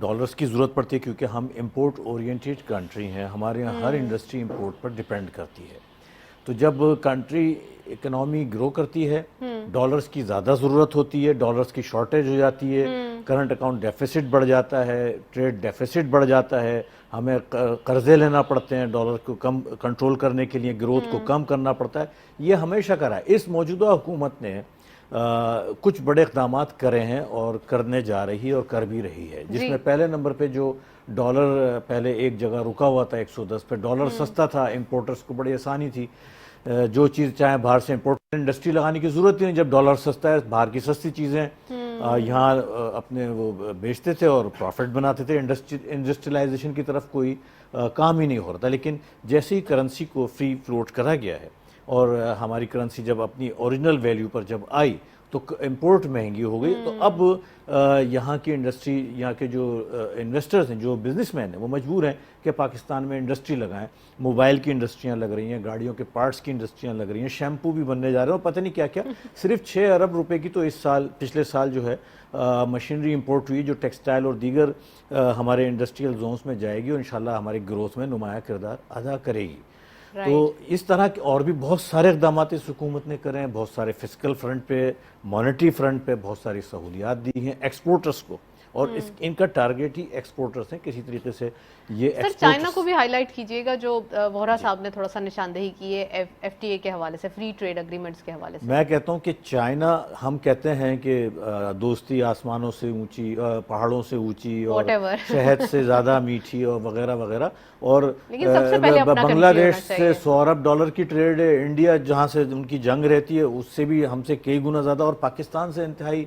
Dollars کی ضرورت پڑتی ہے کیونکہ ہم امپورٹ اورینٹیڈ کنٹری ہیں, ہمارے یہاں ہر انڈسٹری امپورٹ پر ڈیپینڈ کرتی ہے. تو جب کنٹری اکنامی گرو کرتی ہے, ڈالرز کی زیادہ ضرورت ہوتی ہے, ڈالرز کی شارٹیج ہو جاتی ہے, کرنٹ اکاؤنٹ ڈیفیسٹ بڑھ جاتا ہے, ٹریڈ ڈیفیسٹ بڑھ جاتا ہے, ہمیں قرضے لینا پڑتے ہیں ڈالر کو کم کنٹرول کرنے کے لیے, گروتھ کو کم کرنا پڑتا ہے. یہ ہمیشہ کرا ہے. اس موجودہ حکومت نے کچھ بڑے اقدامات کرے ہیں اور کرنے جا رہی ہے اور کر بھی رہی ہے, جس میں پہلے نمبر پہ جو ڈالر پہلے ایک جگہ رکا ہوا تھا 110 پہ, ڈالر سستا تھا, امپورٹرز کو بڑی آسانی تھی, جو چیز چاہیں باہر سے امپورٹ, انڈسٹری لگانے کی ضرورت ہی نہیں. جب ڈالر سستا ہے, باہر کی سستی چیزیں یہاں اپنے وہ بیچتے تھے اور پروفٹ بناتے تھے. انڈسٹریلائزیشن کی طرف کوئی کام ہی نہیں ہو رہا تھا. لیکن جیسے ہی کرنسی کو فری فلوٹ کرا گیا ہے اور ہماری کرنسی جب اپنی اوریجنل ویلیو پر جب آئی تو امپورٹ مہنگی ہو گئی. تو اب یہاں کی انڈسٹری, یہاں کے جو انویسٹرز ہیں, جو بزنس مین ہیں, وہ مجبور ہیں کہ پاکستان میں انڈسٹری لگائیں. موبائل کی انڈسٹریاں لگ رہی ہیں, گاڑیوں کے پارٹس کی انڈسٹریاں لگ رہی ہیں, شیمپو بھی بننے جا رہے ہیں, اور پتہ نہیں کیا کیا. صرف 6 ارب روپے کی تو اس سال, پچھلے سال جو ہے مشینری امپورٹ ہوئی, جو ٹیکسٹائل اور دیگر ہمارے انڈسٹریل زونز میں جائے گی اور انشاءاللہ ہماری گروتھ میں نمایاں کردار ادا کرے گی. تو اس طرح کے اور بھی بہت سارے اقدامات اس حکومت نے کرے ہیں. بہت سارے فسکل فرنٹ پہ, مانیٹری فرنٹ پہ بہت ساری سہولیات دی ہیں ایکسپورٹرز کو, اور ان کا ٹارگیٹ ہی ایکسپورٹرز ہیں. کسی طریقے سے یہ سر چائنا کو بھی ہائی لائٹ کیجئے گا, جو وہرا صاحب نے تھوڑا سا نشاندہی کی ہے ایف ٹی اے کے حوالے سے, فری ٹریڈ اگریمنٹس کے حوالے سے. میں کہتا ہوں کہ چائنا, ہم کہتے ہیں کہ دوستی آسمانوں سے اونچی, پہاڑوں سے اونچی, اور شہد سے زیادہ میٹھی, اور وغیرہ وغیرہ. اور بنگلہ دیش سے 100 ارب ڈالر کی ٹریڈ ہے, انڈیا جہاں سے ان کی جنگ رہتی ہے اس سے بھی ہم سے کئی گنا زیادہ, اور پاکستان سے انتہائی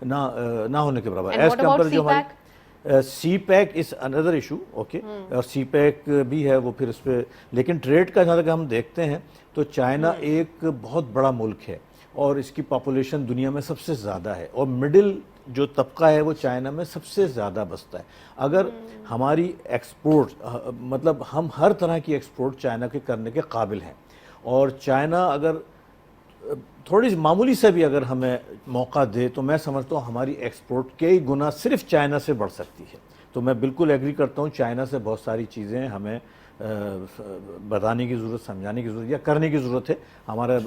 نہ ہونے کے برابر. ایز کمپیئر جو ہماری سی پیک از اندر ایشو, اوکے, اور سی پیک بھی ہے وہ پھر اس پہ. لیکن ٹریڈ کا جہاں تک ہم دیکھتے ہیں تو چائنا ایک بہت بڑا ملک ہے, اور اس کی پاپولیشن دنیا میں سب سے زیادہ ہے, اور مڈل جو طبقہ ہے وہ چائنا میں سب سے زیادہ بستا ہے. اگر ہماری ایکسپورٹ, مطلب ہم ہر طرح کی ایکسپورٹ چائنا کے کرنے کے قابل ہیں, اور چائنا اگر تھوڑی سی معمولی سے بھی اگر ہمیں موقع دے تو میں سمجھتا ہوں ہماری ایکسپورٹ کئی گنا صرف چائنا سے بڑھ سکتی ہے. تو میں بالکل ایگری کرتا ہوں, چائنا سے بہت ساری چیزیں ہمیں بتانے کی ضرورت, سمجھانے کی ضرورت, یا کرنے کی ضرورت ہے. ہمارا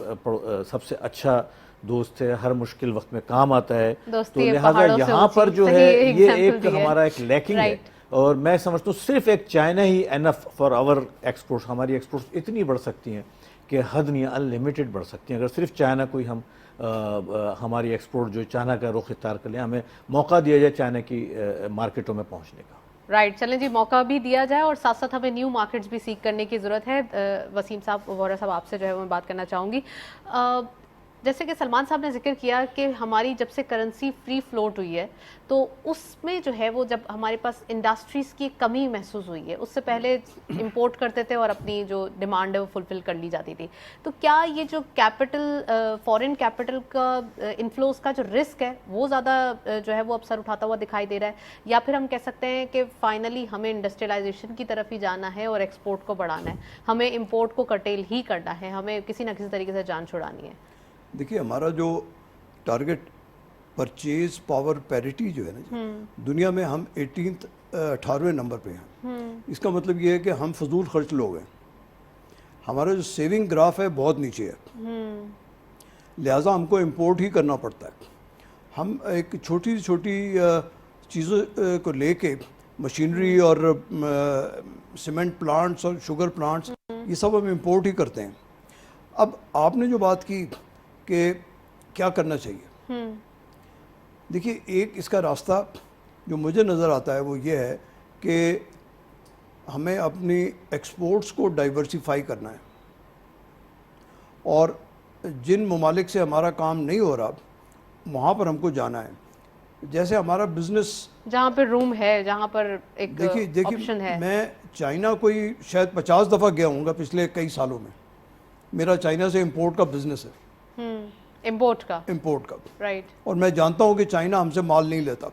سب سے اچھا دوست ہے, ہر مشکل وقت میں کام آتا ہے, تو لہٰذا یہاں پر جو ہے یہ ایک ہمارا ایک لیکنگ ہے. اور میں سمجھتا ہوں صرف ایک چائنا ہی انف فار آور ایکسپورٹ. ہماری ایکسپورٹس اتنی بڑھ سکتی ہیں کہ حد نہیں, ان لمیٹڈ بڑھ سکتی ہیں. اگر صرف چائنا کوئی ہم ہماری ایکسپورٹ جو چائنا کا رخ اختیار کر لیں, ہمیں موقع دیا جائے چائنا کی مارکیٹوں میں پہنچنے کا. رائٹ, چلیں جی, موقع بھی دیا جائے اور ساتھ ساتھ ہمیں نیو مارکیٹس بھی سیکھ کرنے کی ضرورت ہے. وسیم صاحب, وہرا صاحب, آپ سے جو ہے میں بات کرنا چاہوں گی. جیسے کہ سلمان صاحب نے ذکر کیا کہ ہماری جب سے کرنسی فری فلوٹ ہوئی ہے تو اس میں جو ہے وہ جب ہمارے پاس انڈسٹریز کی کمی محسوس ہوئی ہے, اس سے پہلے امپورٹ کرتے تھے اور اپنی جو ڈیمانڈ ہے وہ فلفل کر لی جاتی تھی. تو کیا یہ جو کیپٹل, فورن کیپٹل کا انفلوز کا جو رسک ہے وہ زیادہ جو ہے وہ اب سر اٹھاتا ہوا دکھائی دے رہا ہے, یا پھر ہم کہہ سکتے ہیں کہ فائنلی ہمیں انڈسٹریلائزیشن کی طرف ہی جانا ہے اور ایکسپورٹ کو بڑھانا ہے, ہمیں امپورٹ کو کرٹیل ہی کرنا ہے, ہمیں کسی نہ کسی طریقے سے جان چھڑانی ہے؟ دیکھیے, ہمارا جو ٹارگٹ پرچیز پاور پیریٹی جو ہے نا, دنیا میں ہم 18ویں نمبر پہ ہیں. اس کا مطلب یہ ہے کہ ہم فضول خرچ لوگ ہیں. ہمارا جو سیونگ گراف ہے بہت نیچے ہے, لہٰذا ہم کو امپورٹ ہی کرنا پڑتا ہے. ہم ایک چھوٹی چھوٹی چیزوں کو لے کے, مشینری اور سیمنٹ پلانٹس اور شوگر پلانٹس, یہ سب ہم امپورٹ ہی کرتے ہیں. اب آپ نے جو بات کی کہ کیا کرنا چاہیے, دیکھیے, ایک اس کا راستہ جو مجھے نظر آتا ہے وہ یہ ہے کہ ہمیں اپنی ایکسپورٹس کو ڈائیورسیفائی کرنا ہے, اور جن ممالک سے ہمارا کام نہیں ہو رہا وہاں پر ہم کو جانا ہے. جیسے ہمارا بزنس جہاں پر روم ہے, جہاں پر ایک آپشن ہے. میں چائنا کوئی شاید 50 دفعہ گیا ہوں گا پچھلے کئی سالوں میں. میرا چائنا سے امپورٹ کا بزنس ہے, امپورٹ کا, رائٹ. اور میں جانتا ہوں کہ چائنا ہم سے مال نہیں لیتا.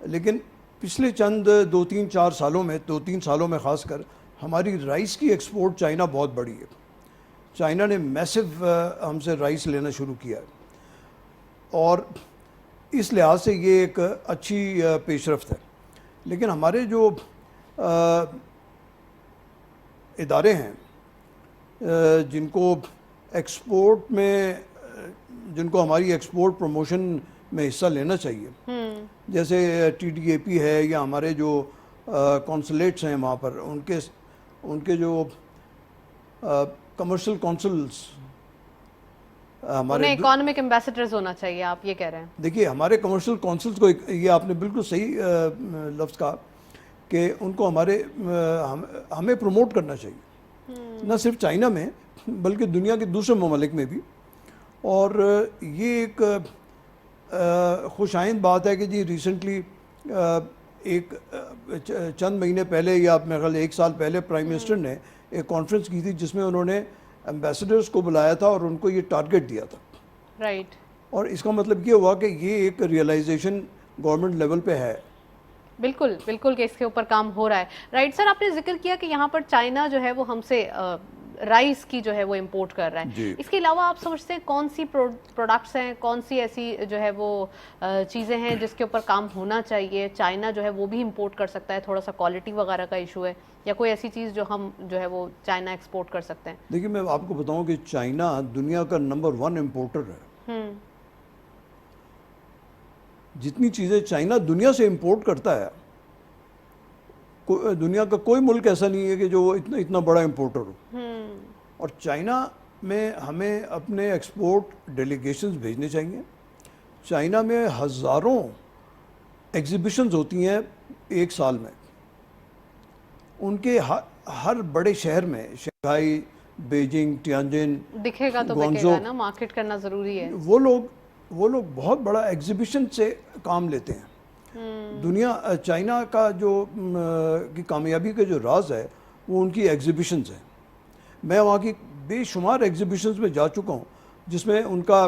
لیکن پچھلے چند 2-3-4 سالوں میں, 2-3 سالوں میں خاص کر, ہماری رائس کی ایکسپورٹ چائنا بہت بڑی ہے. چائنا نے میسو ہم سے رائس لینا شروع کیا ہے, اور اس لحاظ سے یہ ایک اچھی پیش رفت ہے. لیکن ہمارے جو ادارے ہیں جن کو ایکسپورٹ میں جن کو ہماری ایکسپورٹ پروموشن میں حصہ لینا چاہیے، جیسے ٹی ڈی اے پی ہے یا ہمارے جو کونسلیٹس ہیں وہاں پر، ان کے جو کمرشل کونسلس انہیں اکانومک ایمبیسڈرز ہونا چاہیے، آپ یہ کہہ رہے ہیں؟ دیکھیے ہمارے کمرشل کونسلس کو، یہ آپ نے بالکل صحیح لفظ کہا کہ ان کو ہمیں پروموٹ کرنا چاہیے، نہ صرف چائنا میں بلکہ دنیا کے دوسرے ممالک میں بھی. اور یہ ایک خوش آئند بات ہے کہ جی ریسنٹلی ایک چند مہینے پہلے یا میرے خیال 1 سال پہلے پرائم منسٹر نے ایک کانفرنس کی تھی جس میں انہوں نے ایمبیسڈرز کو بلایا تھا اور ان کو یہ ٹارگٹ دیا تھا. رائٹ. اور اس کا مطلب یہ ہوا کہ یہ ایک ریئلائزیشن گورنمنٹ لیول پہ ہے. بالکل بالکل کہ اس کے اوپر کام ہو رہا ہے. رائٹ سر، آپ نے ذکر کیا کہ یہاں پر چائنا جو ہے وہ ہم سے رائس کی جو ہے وہ امپورٹ کر رہا ہے. اس کے علاوہ آپ سمجھتے ہیں کون سی پروڈکٹس ہیں، کون سی ایسی جو ہے وہ چیزیں ہیں جس کے اوپر کام ہونا چاہیے؟ چائنا جو ہے وہ بھی امپورٹ کر سکتا ہے، تھوڑا سا کوالٹی وغیرہ کا ایشو ہے، یا کوئی ایسی چیز جو ہم جو ہے وہ چائنا ایکسپورٹ کر سکتے ہیں؟ دیکھیے میں آپ کو بتاؤں کہ چائنا دنیا کا نمبر 1 امپورٹر ہے. جتنی چیزیں چائنا دنیا سے امپورٹ کرتا ہے، دنیا کا کوئی ملک ایسا نہیں ہے کہ جو وہ اتنا بڑا امپورٹر ہو. اور چائنا میں ہمیں اپنے ایکسپورٹ ڈیلیگیشنز بھیجنے چاہیے. چائنا میں ہزاروں ایگزیبیشنز ہوتی ہیں ایک سال میں. ان کے ہر بڑے شہر میں، شنگھائی، بیجنگ، ٹیانجن، دکھے گا تو بکے گا نا، مارکیٹ کرنا ضروری ہے. وہ لوگ بہت بڑا ایگزیبیشن سے کام لیتے ہیں. چائنا کا جو کی کامیابی کا جو راز ہے وہ ان کی ایگزیبیشنز ہیں. میں وہاں کی بے شمار ایگزیبیشنز میں جا چکا ہوں جس میں ان کا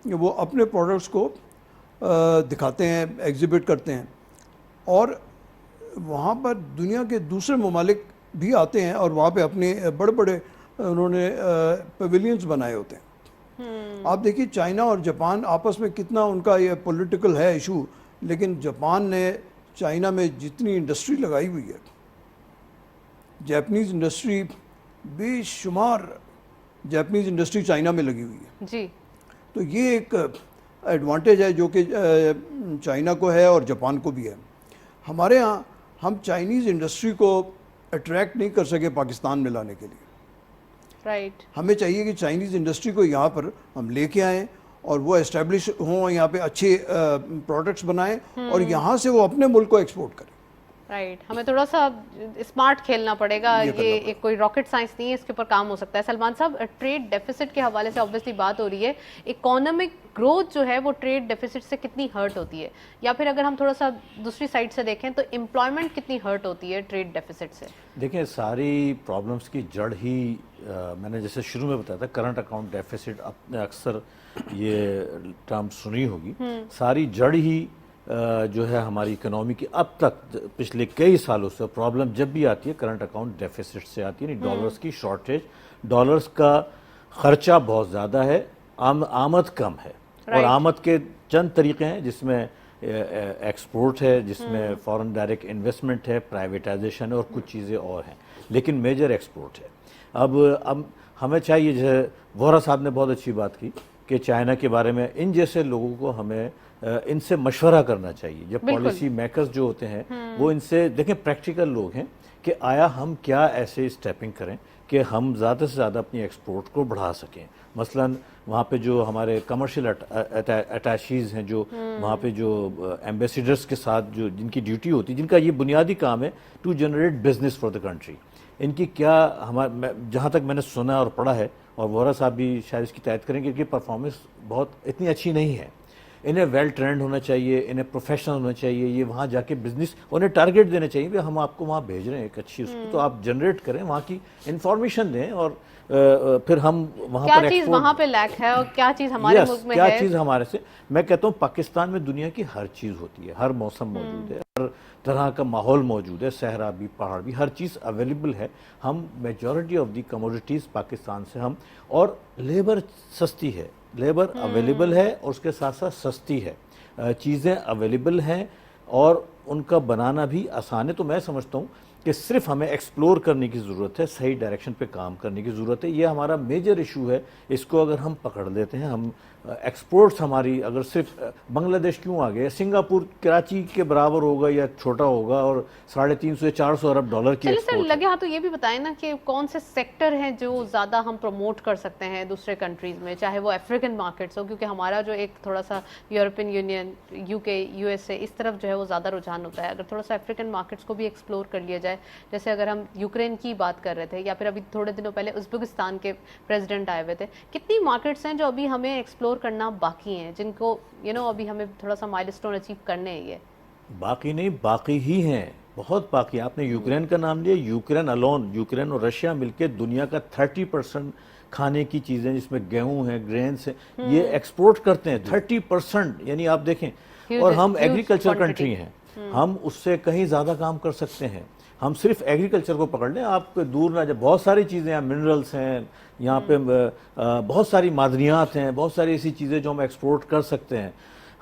وہ اپنے پروڈکٹس کو دکھاتے ہیں، ایگزیبٹ کرتے ہیں. اور وہاں پر دنیا کے دوسرے ممالک بھی آتے ہیں اور وہاں پہ اپنے بڑے بڑے انہوں نے پیویلینز بنائے ہوتے ہیں. آپ دیکھیے چائنا اور جاپان آپس میں کتنا ان کا یہ پولیٹیکل ہے ایشو، لیکن جاپان نے چائنا میں جتنی انڈسٹری لگائی ہوئی ہے، جاپنیز انڈسٹری، بے شمار جاپنیز انڈسٹری چائنا میں لگی ہوئی ہے. جی. تو یہ ایک ایڈوانٹیج ہے جو کہ چائنا کو ہے اور جاپان کو بھی ہے. ہمارے ہاں ہم چائنیز انڈسٹری کو اٹریکٹ نہیں کر سکے پاکستان میں لانے کے لیے. رائٹ. ہمیں چاہیے کہ چائنیز انڈسٹری کو یہاں پر ہم لے کے آئیں اور وہ اسٹیبلش ہوں، یہاں پہ اچھے پروڈکٹس بنائیں اور یہاں سے وہ اپنے ملک کو ایکسپورٹ کریں. رائٹ. ہمیں تھوڑا سا اسمارٹ کھیلنا پڑے گا. یہ ایک کوئی راکٹ سائنس نہیں ہے، اس کے اوپر کام ہو سکتا ہے. سلمان صاحب، ٹریڈ ڈیفیسٹ کے حوالے سے obviously بات ہو رہی ہے. اکانومک گروتھ جو ہے وہ ٹریڈ ڈیفیسٹ سے کتنی ہرٹ ہوتی ہے، یا پھر اگر ہم تھوڑا سا دوسری سائڈ سے دیکھیں تو امپلائمنٹ کتنی ہرٹ ہوتی ہے ٹریڈ ڈیفیسٹ سے؟ دیکھیں ساری پرابلمس کی جڑ ہی میں نے جیسے شروع میں بتایا تھا، کرنٹ اکاؤنٹ ڈیفیسٹ. آپ نے اکثر یہ ٹرم سنی ہوگی. ساری جڑ ہی جو ہے ہماری اکنامی کی اب تک پچھلے کئی سالوں سے پرابلم جب بھی آتی ہے کرنٹ اکاؤنٹ ڈیفیسٹ سے آتی ہے. یعنی ڈالرز کی شارٹیج، ڈالرز کا خرچہ بہت زیادہ ہے، آمد کم ہے. اور آمد کے چند طریقے ہیں جس میں ایکسپورٹ ہے، جس میں فارن ڈائریکٹ انویسٹمنٹ ہے، پرائیویٹائزیشن ہے اور کچھ چیزیں اور ہیں، لیکن میجر ایکسپورٹ ہے. اب ہمیں چاہیے، جیسے وہرا صاحب نے بہت اچھی بات کی کہ چائنا کے بارے میں ان جیسے لوگوں کو ہمیں ان سے مشورہ کرنا چاہیے. جب پالیسی میکرز جو ہوتے ہیں وہ ان سے دیکھیں، پریکٹیکل لوگ ہیں کہ آیا ہم کیا ایسے اسٹیپنگ کریں کہ ہم زیادہ سے زیادہ اپنی ایکسپورٹ کو بڑھا سکیں. مثلاً وہاں پہ جو ہمارے کمرشل اٹیچیز ہیں، جو وہاں پہ جو ایمبیسیڈرز کے ساتھ جو جن کی ڈیوٹی ہوتی ہے، جن کا یہ بنیادی کام ہے to generate business for the country, ان کی کیا جہاں تک میں نے سنا اور پڑھا ہے، اور وہرا صاحب بھی شاید اس کی تائید کریں گے، کہ پرفارمنس بہت اتنی اچھی نہیں ہے. انہیں ویل ٹرینڈ ہونا چاہیے، انہیں پروفیشنل ہونا چاہیے. یہ وہاں جا کے بزنس، انہیں ٹارگیٹ دینا چاہیے کہ ہم آپ کو وہاں بھیج رہے ہیں ایک اچھی اس کو، تو آپ جنریٹ کریں، وہاں کی انفارمیشن دیں، اور پھر ہم وہاں پر کیا چیز وہاں پہ لیک ہے اور کیا چیز ہمارے ملک میں ہے. کیا چیز ہمارے سے، میں کہتا ہوں پاکستان میں دنیا کی ہر چیز ہوتی ہے، ہر موسم موجود ہے، ہر طرح کا ماحول موجود ہے، صحرا بھی، پہاڑ بھی، ہر چیز اویلیبل ہے. ہم majority of the commodities Pakistan سے ہم، اور لیبر سستی ہے، لیبر اویلیبل ہے، اور اس کے ساتھ ساتھ سستی ہے، چیزیں اویلیبل ہیں. اور ان کا بنانا بھی آسان ہے. تو میں سمجھتا ہوں کہ صرف ہمیں ایکسپلور کرنے کی ضرورت ہے, صحیح ڈائریکشن پہ کام کرنے کی ضرورت ہے. یہ ہمارا میجر ایشو ہے. اس کو اگر ہم پکڑ لیتے ہیں, ہم ایکسپورٹس ہماری اگر صرف بنگلہ دیش کیوں آ گئے, سنگاپور کراچی کے برابر ہوگا یا چھوٹا ہوگا اور 350 سے 400 ارب ڈالر کی چلیے سر ایکسپورٹ. لگے ہاں تو یہ بھی بتائیں نا کہ کون سے سیکٹر ہیں جو زیادہ ہم پروموٹ کر سکتے ہیں دوسرے کنٹریز میں, چاہے وہ افریقن مارکیٹس ہو, کیونکہ ہمارا جو ایک تھوڑا سا یورپین یونین, یو کے, یو ایس اے, اس طرف جو ہے وہ زیادہ رجحان ہوتا ہے. اگر تھوڑا سا افریقن مارکیٹس کو بھی ایکسپلور کر لیا جائے, جیسے اگر ہم یوکرین کی بات کر رہے تھے, یا پھر ابھی تھوڑے دنوں پہلے ازبکستان کے پریزیڈنٹ آئے ہوئے تھے, کتنی مارکیٹس ہیں جو ابھی ہمیں ایکسپلور کرنا باقی ہیں, جن کو ابھی ہمیں تھوڑا سا مائل اسٹون اچیو کرنے ہیں. یہ باقی نہیں, باقی ہی ہیں, بہت باقی. آپ نے یوکرین کا نام لیا, یوکرین الون, یوکرین اور رشیا مل کے دنیا کا 30% کھانے کی چیزیں جس میں گیہوں ہیں, گرینس ہیں, یہ ایکسپورٹ کرتے ہیں 30%. یعنی آپ دیکھیں, اور ہم ایگریکلچر کنٹری ہیں, ہم اس سے کہیں زیادہ کام کر سکتے ہیں. ہم صرف ایگریکلچر کو پکڑ لیں, آپ دور نہ جائیں, بہت ساری چیزیں ہیں, منرلس ہیں یہاں پہ, بہت ساری معدنیات ہیں, بہت ساری ایسی چیزیں جو ہم ایکسپورٹ کر سکتے ہیں.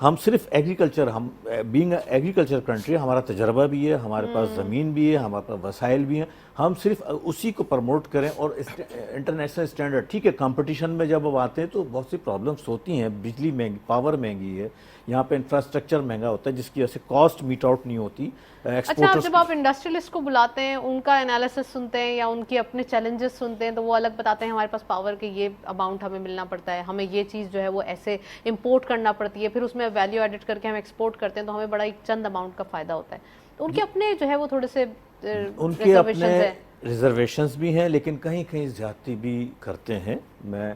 ہم صرف ایگریکلچر, ہم بینگ ایگریکلچر کنٹری, ہمارا تجربہ بھی ہے, ہمارے پاس زمین بھی ہے, ہمارے پاس وسائل بھی ہیں, ہم صرف اسی کو پروموٹ کریں. اور انٹرنیشنل اسٹینڈرڈ, ٹھیک ہے, کمپٹیشن میں جب اب آتے ہیں تو بہت سی پرابلمس ہوتی ہیں, بجلی مہنگی, پاور مہنگی ہے, یہاں پہ انفراسٹرکچر مہنگا ہوتا ہے, جس کی وجہ سے کاسٹ میٹ آؤٹ نہیں ہوتی. اچھا, جب آپ انڈسٹریلسٹ کو بلاتے ہیں, ان کا انالیسس سنتے ہیں یا ان کی اپنے چیلنجز سنتے ہیں, تو وہ الگ بتاتے ہیں ہمارے پاس پاور کے یہ اماؤنٹ ہمیں ملنا پڑتا ہے, ہمیں یہ چیز جو ہے وہ ایسے امپورٹ کرنا پڑتی ہے, پھر اس میں ویلیو ایڈٹ کر کے ہم ایکسپورٹ کرتے ہیں تو ہمیں بڑا ایک چند اماؤنٹ کا فائدہ ہوتا ہے. تو ان کے اپنے جو ہے وہ تھوڑے سے ان کے اپنے ریزرویشنز بھی ہیں, لیکن کہیں کہیں زیادتی بھی کرتے ہیں. میں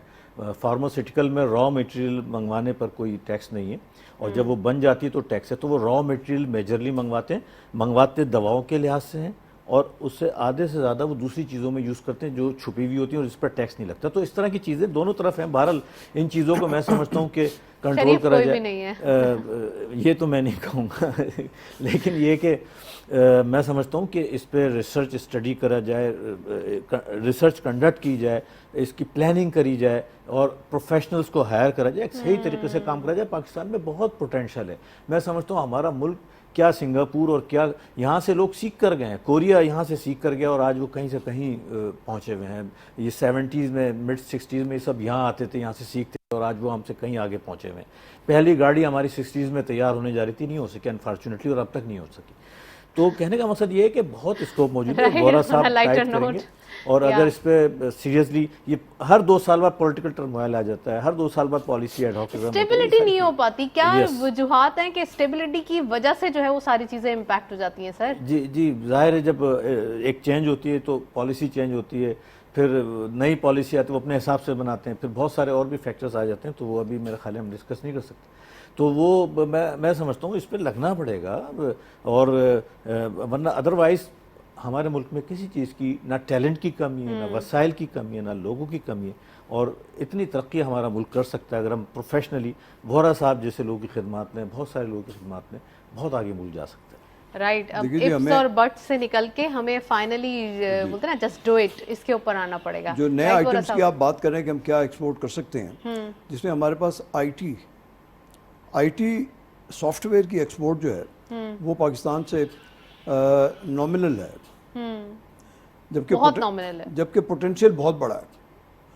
فارماسیوٹیکل میں را میٹیریل منگوانے پر کوئی ٹیکس نہیں ہے, اور جب وہ بن جاتی ہے تو ٹیکس ہے. تو وہ را میٹیریل میجرلی منگواتے دواؤں کے لحاظ سے ہیں, اور اس سے آدھے سے زیادہ وہ دوسری چیزوں میں یوز کرتے ہیں جو چھپی ہوئی ہوتی ہیں اور اس پر ٹیکس نہیں لگتا. تو اس طرح کی چیزیں دونوں طرف ہیں. بہرحال ان چیزوں کو میں سمجھتا ہوں کہ کنٹرول کرا جائے, یہ تو میں نہیں کہوں گا, لیکن یہ کہ میں سمجھتا ہوں کہ اس پہ ریسرچ اسٹڈی کرا جائے, ریسرچ کنڈکٹ کی جائے, اس کی پلاننگ کری جائے, اور پروفیشنلز کو ہائر کرا جائے, ایک صحیح طریقے سے کام کرا جائے. پاکستان میں بہت پوٹینشل ہے. میں سمجھتا ہوں ہمارا ملک کیا سنگاپور اور کیا یہاں سے لوگ سیکھ کر گئے ہیں, کوریا یہاں سے سیکھ کر گیا اور آج وہ کہیں سے کہیں پہنچے ہوئے ہیں. یہ 70s میں, مڈ 60s میں یہ سب یہاں آتے تھے, یہاں سے سیکھتے تھے, اور آج وہ ہم سے کہیں آگے پہنچے ہوئے ہیں. پہلی گاڑی ہماری 60s میں تیار ہونے جا رہی تھی, نہیں ہو سکی انفارچونیٹلی, اور اب تک نہیں ہو سکی. تو کہنے کا مقصد یہ ہے کہ بہت اسکوپ موجود ہے. گورا صاحب ٹائپ کریں گے, اور اگر اس پہ سیریسلی, یہ ہر 2 سال بعد پولیٹیکل ٹرموائل آ جاتا ہے, ہر 2 سال بعد پالیسی ایڈ ہاک, اسٹیبلٹی نہیں ہو پاتی. کیا وجوہات ہیں کہ اسٹیبلٹی کی وجہ سے جو ہے وہ ساری چیزیں امپیکٹ ہو جاتی ہیں سر؟ جی ظاہر ہے, جب ایک چینج ہوتی ہے تو پالیسی چینج ہوتی ہے, پھر نئی پالیسی آتی ہے, وہ اپنے حساب سے بناتے ہیں, پھر بہت سارے اور بھی فیکٹرز آ جاتے ہیں, تو وہ ابھی میرے خیال ہم ڈسکس نہیں کر سکتے. تو وہ میں سمجھتا ہوں اس پہ لگنا پڑے گا, اور ورنہ ادروائز ہمارے ملک میں کسی چیز کی نہ ٹیلنٹ کی کمی ہے, نہ وسائل کی کمی ہے, نہ لوگوں کی کمی ہے, اور اتنی ترقی ہمارا ملک کر سکتا ہے اگر ہم پروفیشنلی, وہرا صاحب جیسے لوگوں کی خدمات میں, بہت سارے لوگوں کی خدمات میں بہت آگے ملک جا سکتا ہے. رائٹ, اب ifs اور buts سے نکل کے ہمیں فائنلی بولتے ہیں نا جسٹ ڈو اٹ, اس کے اوپر آنا پڑے گا. جو نئے آئٹمس کی آپ بات کر رہے ہیں کہ ہم کیا ایکسپورٹ کر سکتے ہیں, جس میں ہمارے پاس آئی ٹی سافٹ ویئر کی ایکسپورٹ جو ہے وہ پاکستان سے نامنل ہے, جبکہ پوٹینشیل بہت بڑا ہے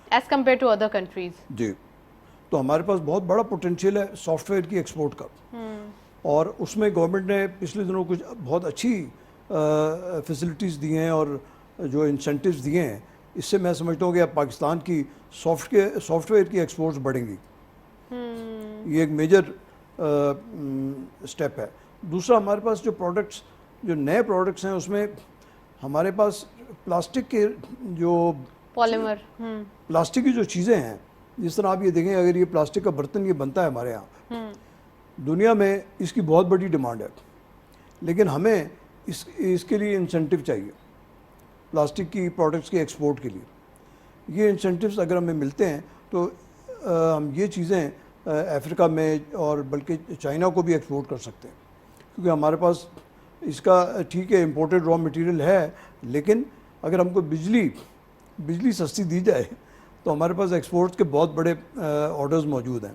as compare to other countries. جی, تو ہمارے پاس بہت بڑا پوٹینشیل ہے سافٹ ویئر کی ایکسپورٹ کا, اور اس میں گورنمنٹ نے پچھلے دنوں کچھ بہت اچھی فیسلٹیز دی ہیں اور جو انسینٹیوز دیے ہیں. اس سے میں سمجھتا ہوں کہ اب پاکستان کی سافٹ ویئر کی ایکسپورٹس بڑھیں گی. یہ ایک میجر اسٹیپ ہے. دوسرا, ہمارے پاس جو پروڈکٹس, جو نئے پروڈکٹس ہیں, اس میں ہمارے پاس پلاسٹک کے جو پالیمر, پلاسٹک کی جو چیزیں ہیں, جس طرح آپ یہ دیکھیں, اگر یہ پلاسٹک کا برتن یہ بنتا ہے ہمارے یہاں, دنیا میں اس کی بہت بڑی ڈیمانڈ ہے, لیکن ہمیں اس کے لیے انسینٹیو چاہیے پلاسٹک کی پروڈکٹس کے ایکسپورٹ کے لیے. یہ انسینٹیوز اگر ہمیں ملتے ہیں تو ہم یہ چیزیں افریقہ میں اور بلکہ چائنا کو بھی ایکسپورٹ کر سکتے ہیں, کیونکہ ہمارے پاس اس کا ٹھیک ہے امپورٹڈ را مٹیریل ہے, لیکن اگر ہم کو بجلی سستی دی جائے تو ہمارے پاس ایکسپورٹ کے بہت بڑے آرڈرز موجود ہیں.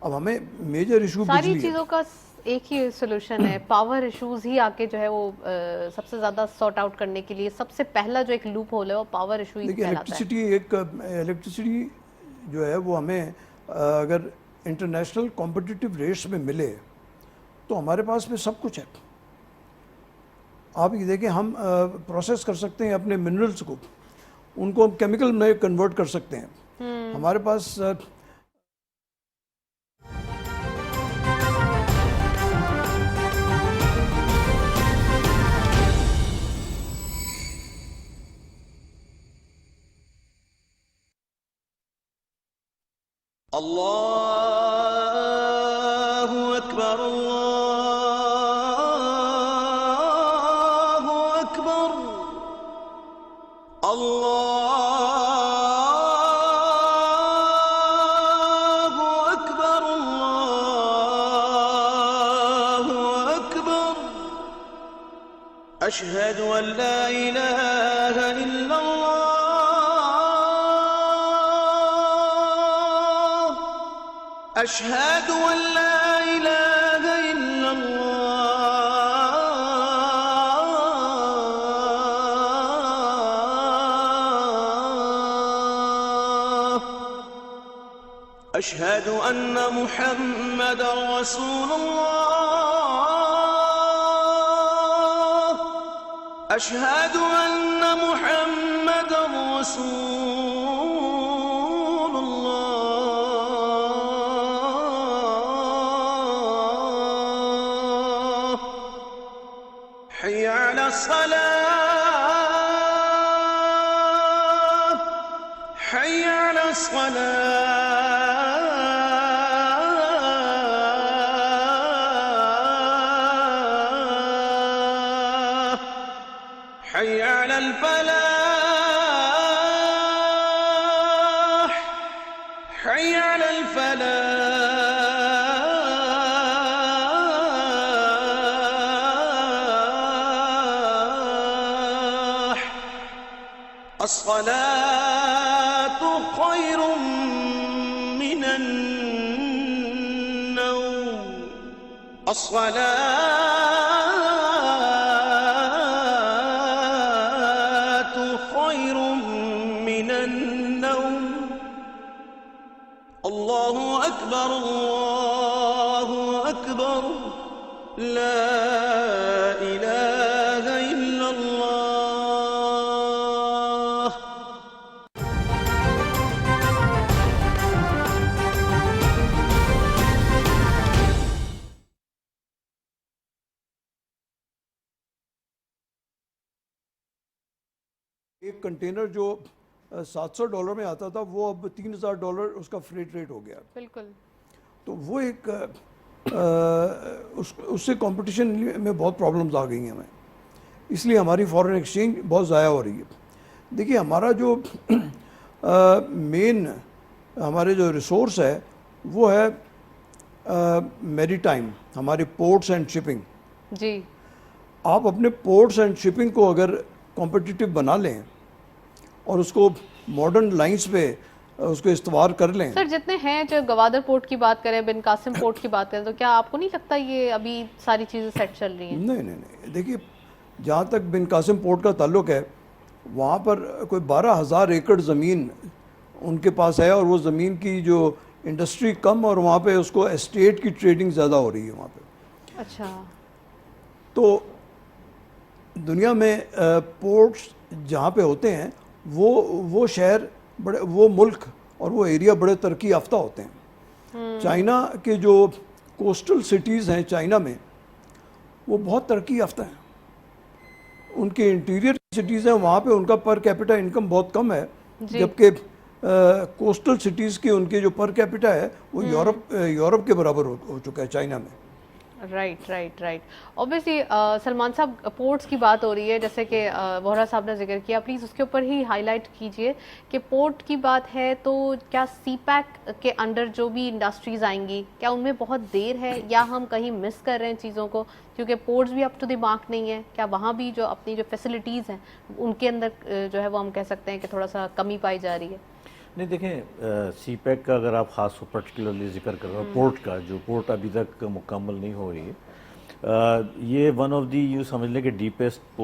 اب ہمیں میجر ایشو ساری چیزوں کا ایک ہی سولوشن ہے, پاور ایشوز ہی آ کے جو ہے وہ سب سے زیادہ سارٹ آؤٹ کرنے کے لیے سب سے پہلا جو ایک لوپ ہول ہے وہ پاور ایشو ہی دیکھیے کہلاتا ہے. الیکٹریسٹی جو ہے وہ ہمیں اگر انٹرنیشنل کمپٹیٹیو ریٹس میں ملے تو ہمارے پاس میں سب کچھ ہے. آپ یہ دیکھیں, ہم پروسیس کر سکتے ہیں اپنے منرلس کو, ان کو ہم کیمیکل میں کنورٹ کر سکتے ہیں. ہمارے پاس اللہ اکبر اللہ اکبر اللہ اکبر اللہ اکبر اشہد ان لا الہ الا اللہ أشهد أن لا إله إلا الله أشهد أن محمد رسول الله أشهد أن محمد رسول الله حي على الصلاة حي على الصلاة حي على الفلاح حي على الفلاح الصلاة خير من النوم الصلاة خير من النوم الله أكبر الله أكبر لا إله إلا الله ایک کنٹینر جو $700 میں آتا تھا وہ اب $3000 اس کا فریٹ ریٹ ہو گیا. بالکل. تو وہ ایک اس سے کمپٹیشن میں بہت پرابلمز آ گئی ہیں ہمیں, اس لیے ہماری فارن ایکسچینج بہت ضائع ہو رہی ہے. دیکھیے ہمارا جو مین ہمارے جو ریسورس ہے وہ ہے میری ٹائم, ہمارے پورٹس اینڈ شپنگ. جی. آپ اپنے پورٹس اینڈ شپنگ کو اگر کمپٹیٹیو بنا لیں اور اس کو ماڈرن لائنز پہ اس کو استوار کر لیں. سر جتنے ہیں, جو گوادر پورٹ کی بات کریں, بن قاسم پورٹ کی بات کریں, تو کیا آپ کو نہیں لگتا یہ ابھی ساری چیزیں سیٹ چل رہی ہیں؟ نہیں, دیکھیے جہاں تک بن قاسم پورٹ کا تعلق ہے وہاں پر کوئی 12,000 ایکڑ زمین ان کے پاس ہے, اور وہ زمین کی جو انڈسٹری کم, اور وہاں پہ اس کو اسٹیٹ کی ٹریڈنگ زیادہ ہو رہی ہے وہاں پہ. اچھا. تو دنیا میں پورٹس جہاں پہ ہوتے ہیں وہ شہر بڑے, وہ ملک اور وہ ایریا بڑے ترقی یافتہ ہوتے ہیں. چائنا کے جو کوسٹل سٹیز ہیں چائنا میں وہ بہت ترقی یافتہ ہیں. ان کے انٹیریئر سٹیز ہیں وہاں پہ ان کا پر کیپٹا انکم بہت کم ہے, جبکہ کوسٹل سٹیز کے ان کے جو پر کیپٹا ہے وہ یورپ کے برابر ہو چکا ہے چائنا میں. رائٹ. اوبیسلی سلمان صاحب, پورٹس کی بات ہو رہی ہے, جیسے کہ وہرا صاحب نے ذکر کیا, پلیز اس کے اوپر ہی ہائی لائٹ کیجئے کہ پورٹ کی بات ہے تو کیا سی پیک کے انڈر جو بھی انڈسٹریز آئیں گی کیا ان میں بہت دیر ہے, یا ہم کہیں مس کر رہے ہیں چیزوں کو, کیونکہ پورٹس بھی اپ ٹو دی مارک نہیں ہے؟ کیا وہاں بھی جو اپنی جو فیسلٹیز ہیں ان کے اندر جو ہے وہ ہم کہہ سکتے ہیں کہ تھوڑا سا کمی پائی جا رہی ہے؟ نہیں دیکھیں سی پیک کا اگر آپ خاص پرٹیکولرلی ذکر کر رہے ہو پورٹ کا، جو پورٹ ابھی تک مکمل نہیں ہو رہی ہے، یہ ون آف دی یوں سمجھ لیں کہ ڈیپسٹ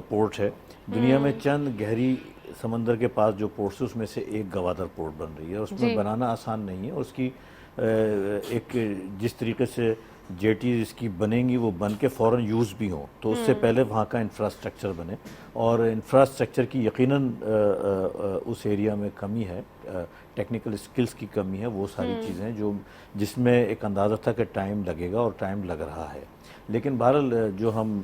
پورٹ ہے دنیا میں. چند گہری سمندر کے پاس جو پورٹس اس میں سے ایک گوادر پورٹ بن رہی ہے. اس میں بنانا آسان نہیں ہے، اور اس کی ایک جس طریقے سے جیٹیز اس کی بنیں گی وہ بن کے فوراً یوز بھی ہوں، تو اس سے پہلے وہاں کا انفراسٹرکچر بنے. اور انفراسٹرکچر کی یقیناً اس ایریا میں کمی ہے، ٹیکنیکل سکلز کی کمی ہے. وہ ساری چیزیں جو جس میں ایک اندازہ تھا کہ ٹائم لگے گا، اور ٹائم لگ رہا ہے. لیکن بہرحال جو ہم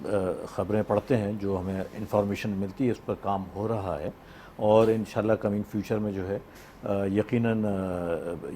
خبریں پڑھتے ہیں، جو ہمیں انفارمیشن ملتی ہے، اس پر کام ہو رہا ہے. اور انشاءاللہ کمنگ فیوچر میں جو ہے یقیناً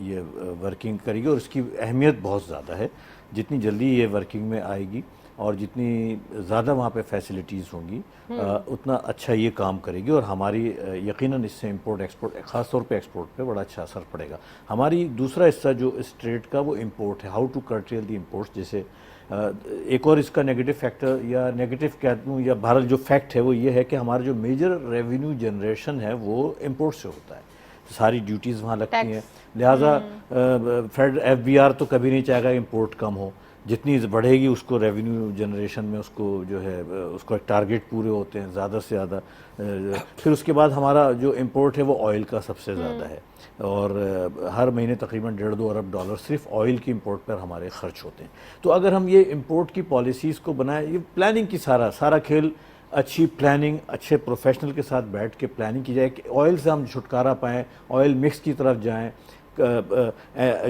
یہ ورکنگ کرے گی. اور اس کی اہمیت بہت زیادہ ہے. جتنی جلدی یہ ورکنگ میں آئے گی اور جتنی زیادہ وہاں پہ فیسلٹیز ہوں گی اتنا اچھا یہ کام کرے گی. اور ہماری یقیناً اس سے امپورٹ ایکسپورٹ، خاص طور پہ ایکسپورٹ پہ بڑا اچھا اثر پڑے گا. ہماری دوسرا حصہ جو اسٹریٹ کا وہ امپورٹ ہے، how to curtail the imports. جیسے ایک اور اس کا نیگیٹو فیکٹر یا نیگیٹو کہہ دوں یا بہرحال جو فیکٹ ہے وہ یہ ہے کہ ہمارا جو میجر ریونیو جنریشن ہے وہ امپورٹ سے ہوتا ہے. ساری ڈیوٹیز وہاں لگتی ہیں، لہٰذا فیڈ ایف بی آر تو کبھی نہیں چاہے گا امپورٹ کم ہو. جتنی بڑھے گی اس کو ریونیو جنریشن میں اس کو جو ہے اس کو ایک ٹارگیٹ پورے ہوتے ہیں زیادہ سے زیادہ. پھر اس کے بعد ہمارا جو امپورٹ ہے وہ آئل کا سب سے زیادہ ہے، اور ہر مہینے تقریباً 1.5-2 ارب ڈالر صرف آئل کی امپورٹ پر ہمارے خرچ ہوتے ہیں. تو اگر ہم یہ امپورٹ کی پالیسیز کو بنائیں، یہ پلاننگ کی سارا کھیل اچھی پلاننگ، اچھے پروفیشنل کے ساتھ بیٹھ کے پلاننگ کی جائے کہ آئل سے ہم چھٹکارا پائیں، آئل مکس کی طرف جائیں،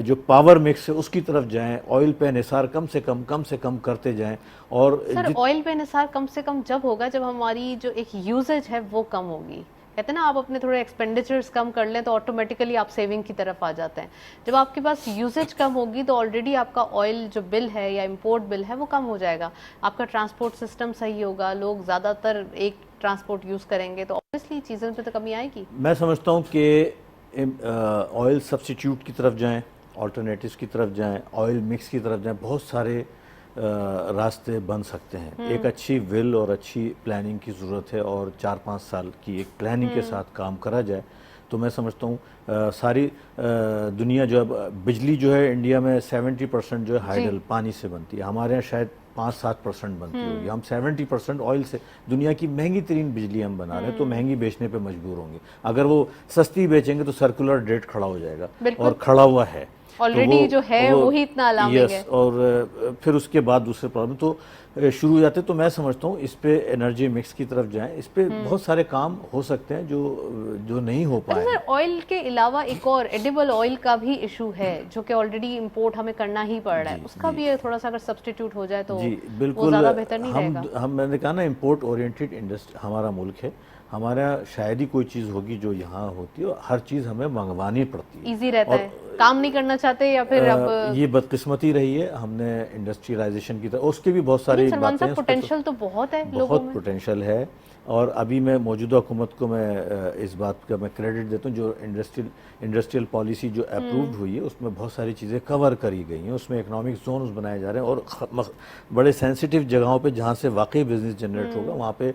جو پاور مکس ہے اس کی طرف جائیں، آئل پہ انحصار کم سے کم کرتے جائیں. اور سر آئل پہ انحصار کم سے کم جب ہوگا جب ہماری جو ایک یوزیج ہے وہ کم ہوگی. کہتے ہیں نا آپ اپنے تھوڑے ایکسپینڈیچرز کم کر لیں تو آٹومیٹیکلی آپ سیونگ کی طرف آ جاتے ہیں. جب آپ کے پاس یوزیج کم ہوگی تو آلریڈی آپ کا آئل جو بل ہے یا امپورٹ بل ہے وہ کم ہو جائے گا. آپ کا ٹرانسپورٹ سسٹم صحیح ہوگا، لوگ زیادہ تر ایک ٹرانسپورٹ یوز کریں گے، تو اوبویسلی چیزوں پہ تو کمی آئے گی. میں سمجھتا ہوں کہ آئل سبسٹیٹیوٹ کی طرف جائیں، آلٹرنیٹیوز کی طرف جائیں، آئل مکس کی طرف جائیں. بہت سارے راستے بن سکتے ہیں. ایک اچھی ول اور اچھی پلاننگ کی ضرورت ہے، اور 4-5 سال کی ایک پلاننگ کے ساتھ کام کرا جائے تو میں سمجھتا ہوں ساری دنیا جو ہے بجلی جو ہے انڈیا میں 70% جو ہے ہائیڈل پانی سے بنتی ہے. ہمارے یہاں شاید 5-7% بنتی ہوگی. ہم 70% آئل سے دنیا کی مہنگی ترین بجلی ہم بنا رہے ہیں، تو مہنگی بیچنے پہ مجبور ہوں گے. اگر وہ سستی بیچیں گے تو سرکولر ڈیٹ کھڑا ہو جائے گا، اور کھڑا ہوا ہے آلریڈی جو ہے وہی اتنا الارمنگ ہے. اور پھر اس کے بعد دوسرے پرابلم تو شروع ہو جاتے. تو میں سمجھتا ہوں اس پہ انرجی مکس کی طرف جائیں. اس پہ بہت سارے کام ہو سکتے ہیں جو نہیں ہو پائے. سر آئل کے علاوہ ایک اور ایڈیبل آئل کا بھی ایشو ہے جو کہ آلریڈی امپورٹ ہمیں کرنا ہی پڑ رہا ہے. اس کا بھی تھوڑا سا اگر سبسٹیٹیوٹ ہو جائے تو وہ زیادہ بہتر نہیں رہے گا. میں نے کہا نا امپورٹ اورینٹڈ انڈسٹری ہمارا ملک ہے. ہمارے یہاں شاید ہی کوئی چیز ہوگی جو یہاں ہوتی ہے، ہر چیز ہمیں منگوانی پڑتی ہے. ایزی رہتا ہے، کام نہیں کرنا چاہتے یا پھر اب یہ بدقسمتی رہی ہے. ہم نے انڈسٹریلائزیشن کی طرف اس کے بھی بہت ساری باتیں ہیں، پوٹینشیل تو بہت ہے لوگوں بہت میں، پوٹینشیل ہے. اور ابھی میں موجودہ حکومت کو میں اس بات کا میں کریڈٹ دیتا ہوں، جو انڈسٹریل پالیسی جو اپرووڈ ہوئی ہے اس میں بہت ساری چیزیں کور کری گئی ہیں. اس میں اکنامک زونز بنائے جا رہے ہیں، اور بڑے سینسیٹیو جگہوں پہ جہاں سے واقعی بزنس جنریٹ ہوگا وہاں پہ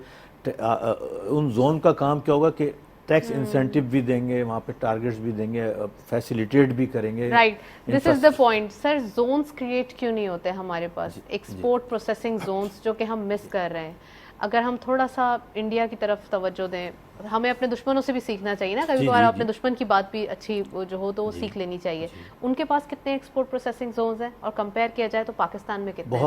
ان زون کا کام کیا ہوگا کہ ٹیکس انسینٹیو بھی دیں گے، وہاں پہ ٹارگیٹس بھی دیں گے، فیسیلیٹیٹ بھی کریں گے. Right, this is the point. Sir zones create کیوں نہیں ہوتے ہمارے پاس، ایکسپورٹ پروسیسنگ زونز جو کہ ہم مس کر رہے ہیں؟ اگر ہم تھوڑا سا انڈیا کی طرف توجہ دیں، ہمیں اپنے دشمنوں سے بھی سیکھنا چاہیے نا. کبھی کبھار اپنے دشمن کی بات بھی اچھی جو ہو تو وہ سیکھ لینی چاہیے. ان کے پاس کتنے ایکسپورٹ پروسیسنگ زونز ہیں، اور کمپیئر کیا جائے تو پاکستان میں کتنے؟